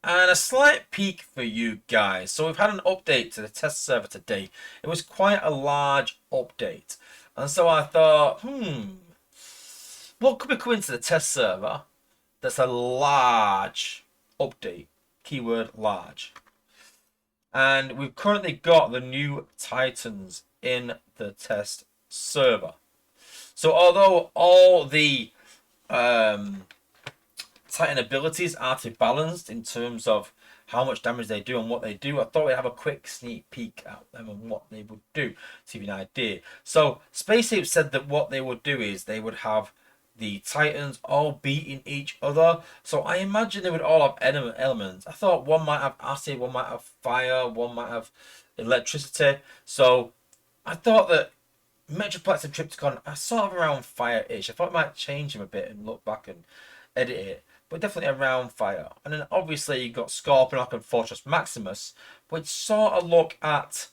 And a slight peek for you guys. So we've had an update to the test server today. It was quite a large update. And so I thought, what could be coming to the test server that's a large update? Keyword large. And we've currently got the new Titans in the test server. So although all the Titan abilities are to balanced in terms of how much damage they do and what they do, I thought we'd have a quick sneak peek at them and what they would do to give you an idea. So Space Ape said that what they would do is they would have the Titans all beating each other. So I imagine they would all have elements. I thought one might have acid, one might have fire, one might have electricity. So I thought that Metroplex and Trypticon are sort of around fire-ish. I thought I might change them a bit and look back and edit it, but definitely around fire. And then obviously you got Scorponok and Fortress Maximus, which sort of look at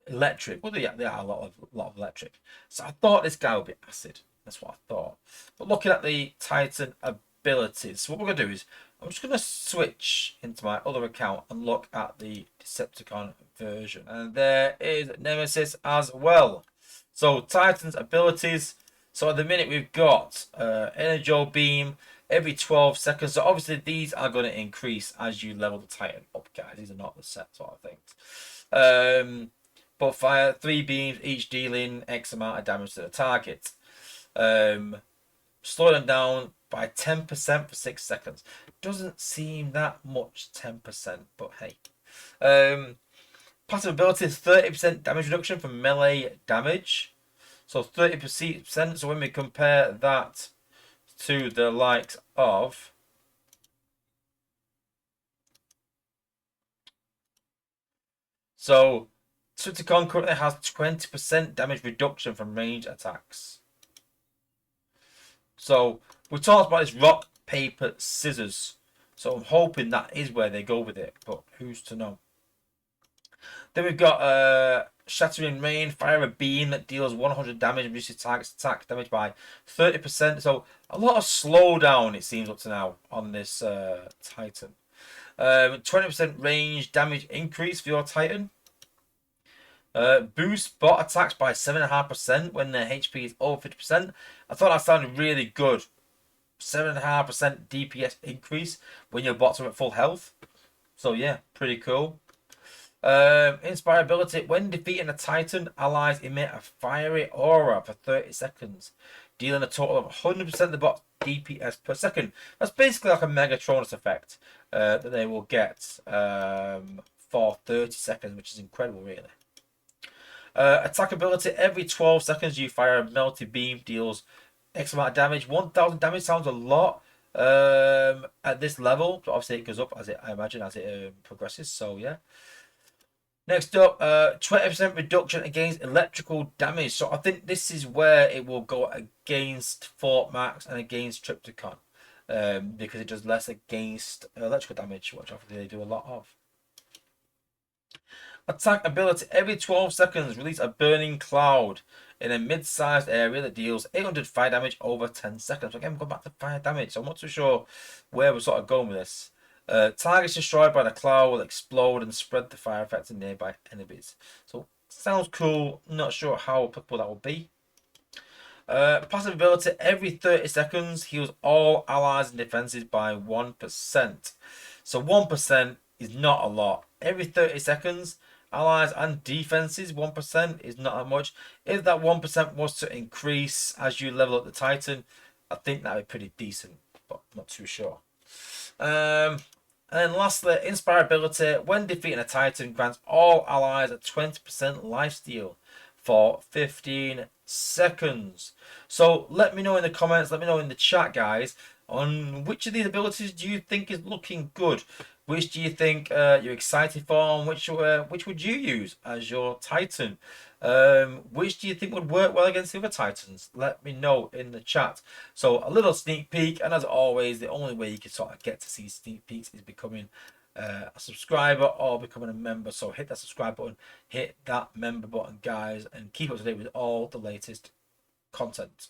electric. Well, they are a lot of electric. So I thought this guy would be acid. That's what I thought. But looking at the Titan abilities, so what we're gonna do is I'm just gonna switch into my other account and look at the Decepticon version. And there is Nemesis as well. So Titan's abilities. So at the minute we've got Energo Beam every 12 seconds. So obviously these are going to increase as you level the Titan up, guys. These are not the set sort of things. But fire 3 beams, each dealing X amount of damage to the target. Slow them down by 10% for 6 seconds. Doesn't seem that much, 10%, but hey. Passive ability is 30% damage reduction from melee damage. So 30%. So when we compare that to the likes of Trypticon currently has 20% damage reduction from range attacks. So we talked about this rock, paper, scissors. So I'm hoping that is where they go with it, but who's to know? Then we've got Shattering Rain, fire a beam that deals 100 damage and reduces target's attack damage by 30%. So a lot of slowdown, it seems, up to now on this Titan. 20% range damage increase for your Titan. Boost bot attacks by 7.5% when their HP is over 50%. I thought that sounded really good. 7.5% DPS increase when your bots are at full health. So yeah, pretty cool. Inspirability. When defeating a Titan, allies emit a fiery aura for 30 seconds, dealing a total of 100% of the bot's DPS per second. That's basically like a Megatronus effect that they will get for 30 seconds, which is incredible, really. Attack ability. Every 12 seconds, you fire a melty beam, deals X amount of damage. 1,000 damage sounds a lot at this level, but obviously it goes up as I imagine as it progresses. So yeah. Next up, 20% reduction against electrical damage. So I think this is where it will go against Fort Max and against Trypticon. Because it does less against electrical damage, which obviously they do a lot of. Attack ability. Every 12 seconds, release a burning cloud in a mid-sized area that deals 800 fire damage over 10 seconds. So again, we're going back to fire damage. So I'm not too sure where we're sort of going with this. Targets destroyed by the cloud will explode and spread the fire effect to nearby enemies. So sounds cool. Not sure how applicable that will be. Passive ability. Every 30 seconds heals all allies and defenses by 1%. So 1% is not a lot. Every 30 seconds, allies and defenses 1% is not that much. If that 1% was to increase as you level up the Titan, I think that would be pretty decent, but I'm not too sure. And then lastly, Inspirability. When defeating a Titan, grants all allies a 20% lifesteal for 15 seconds. So let me know in the comments, let me know in the chat, guys, on which of these abilities do you think is looking good? Which do you think you're excited for? And which would you use as your Titan? Which do you think would work well against the other Titans? Let me know in the chat. So a little sneak peek, and as always, the only way you can sort of get to see sneak peeks is becoming a subscriber or becoming a member. So hit that subscribe button, hit that member button, guys, and keep up to date with all the latest content.